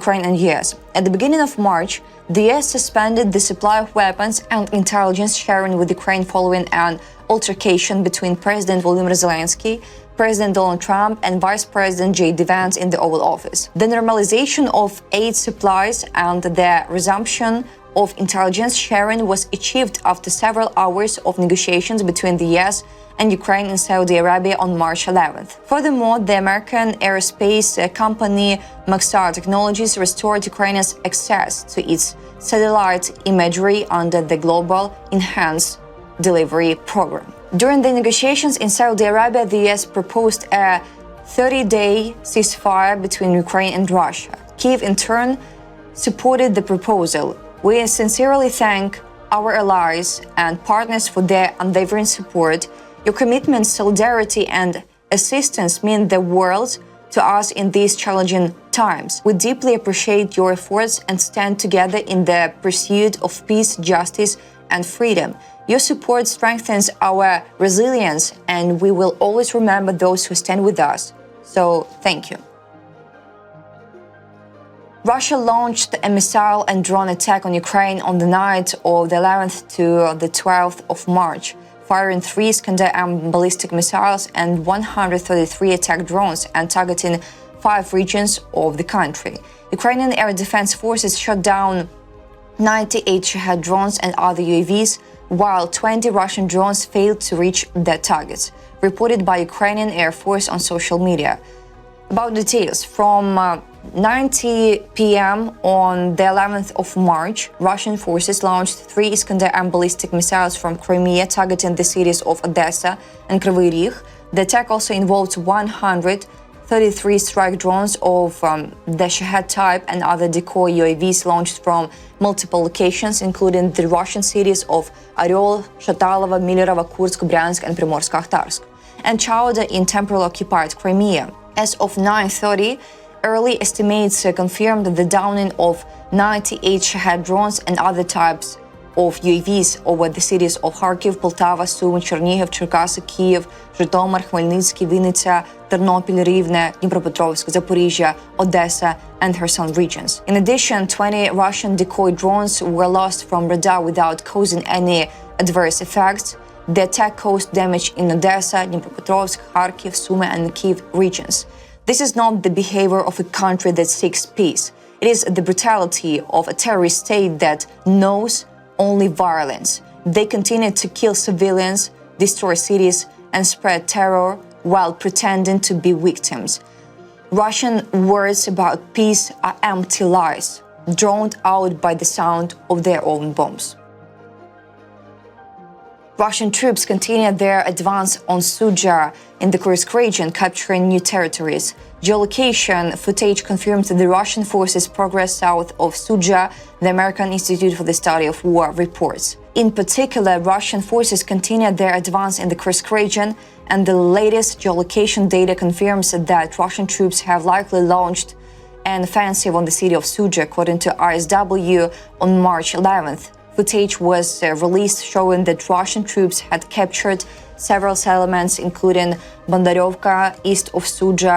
Ukraine and US. At the beginning of March, the US suspended the supply of weapons and intelligence sharing with Ukraine following an altercation between President Volodymyr Zelensky, President Donald Trump, and Vice President J.D. Vance in the Oval Office. The normalization of aid supplies and the resumption of intelligence sharing was achieved after several hours of negotiations between the US and Ukraine and Saudi Arabia on March 11th. Furthermore, the American aerospace company Maxar Technologies restored Ukraine's access to its satellite imagery under the Global Enhanced Delivery Program. During the negotiations in Saudi Arabia, the US proposed a 30-day ceasefire between Ukraine and Russia. Kyiv, in turn, supported the proposal. We sincerely thank our allies and partners for their unwavering support. Your commitment, solidarity, and assistance mean the world to us in these challenging times. We deeply appreciate your efforts and stand together in the pursuit of peace, justice, and freedom. Your support strengthens our resilience, and we will always remember those who stand with us. So, thank you. Russia launched a missile and drone attack on Ukraine on the night of the 11th to the 12th of March, firing 3 Iskander-M ballistic missiles and 133 attack drones and targeting 5 regions of the country. Ukrainian air defense forces shot down 98 Shahed drones and other UAVs, while 20 Russian drones failed to reach their targets, reported by Ukrainian Air Force on social media. About details, from 9 p.m. on the 11th of March, Russian forces launched 3 Iskander-M ballistic missiles from Crimea targeting the cities of Odessa and Kryvyi Rih. The attack also involved 133 strike drones of the Shahed type and other decoy UAVs launched from multiple locations, including the Russian cities of Oryol, Shatalovo, Milerovo, Kursk, Bryansk, and Primorsk-Akhtarsk, and Chauda in temporarily occupied Crimea. As of 9:30, early estimates confirmed the downing of 98 Shahed drones and other types of UAVs over the cities of Kharkiv, Poltava, Sumy, Chernihiv, Cherkasy, Kyiv, Zhytomyr, Khmelnytskyi, Vinnytsia, Ternopil, Rivne, Dnipropetrovsk, Zaporizhia, Odessa, and Kherson regions. In addition, 20 Russian decoy drones were lost from radar without causing any adverse effects. The attack caused damage in Odessa, Dnipropetrovsk, Kharkiv, Sumy, and Kyiv regions. This is not the behavior of a country that seeks peace. It is the brutality of a terrorist state that knows only violence. They continue to kill civilians, destroy cities, and spread terror while pretending to be victims. Russian words about peace are empty lies, drowned out by the sound of their own bombs. Russian troops continue their advance on Sudzha in the Kursk region, capturing new territories. Geolocation footage confirms that the Russian forces progress south of Sudzha, the American Institute for the Study of War reports. In particular, Russian forces continue their advance in the Kursk region, and the latest geolocation data confirms that Russian troops have likely launched an offensive on the city of Sudzha, according to RSW on March 11th. Footage was released showing that Russian troops had captured several settlements, including Bondaryovka, east of Sudzha,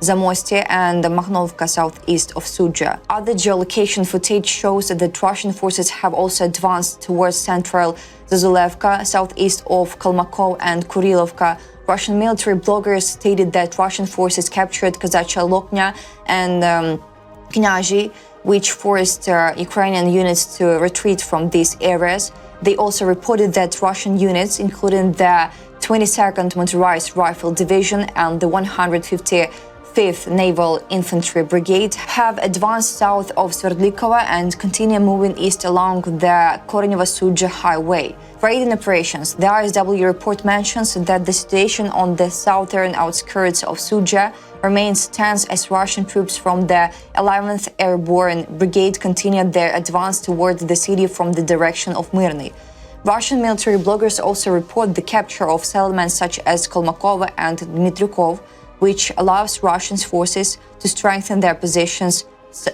Zamosty, and Makhnovka, southeast of Sudzha. Other geolocation footage shows that Russian forces have also advanced towards central Zazulevka, southeast of Kalmakov and Kurilovka. Russian military bloggers stated that Russian forces captured Kazachya Loknya and Knyazhi, which forced Ukrainian units to retreat from these areas. They also reported that Russian units, including the 22nd Motorized Rifle Division and the 155th Naval Infantry Brigade, have advanced south of Sverdlikova and continue moving east along the Korenyevo-Sudzha highway. For aiding operations, the RSW report mentions that the situation on the southern outskirts of Sudzha remains tense as Russian troops from the 11th Airborne Brigade continued their advance towards the city from the direction of Myrny. Russian military bloggers also report the capture of settlements such as Kolmakova and Dmitrukov, which allows Russian forces to strengthen their positions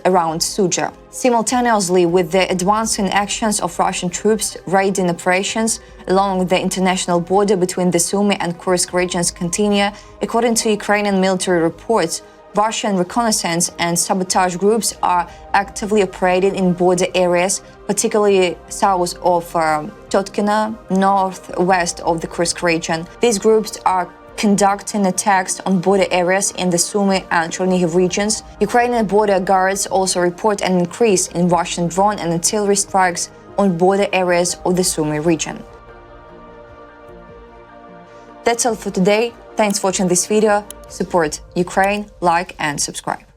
around Sudzha. Simultaneously with the advancing actions of Russian troops, raiding operations along the international border between the Sumy and Kursk regions continue. According to Ukrainian military reports, Russian reconnaissance and sabotage groups are actively operating in border areas, particularly south of Totkina, northwest of the Kursk region. These groups are conducting attacks on border areas in the Sumy and Chernihiv regions. Ukrainian border guards also report an increase in Russian drone and artillery strikes on border areas of the Sumy region. That's all for today. Thanks for watching this video. Support Ukraine, like and subscribe.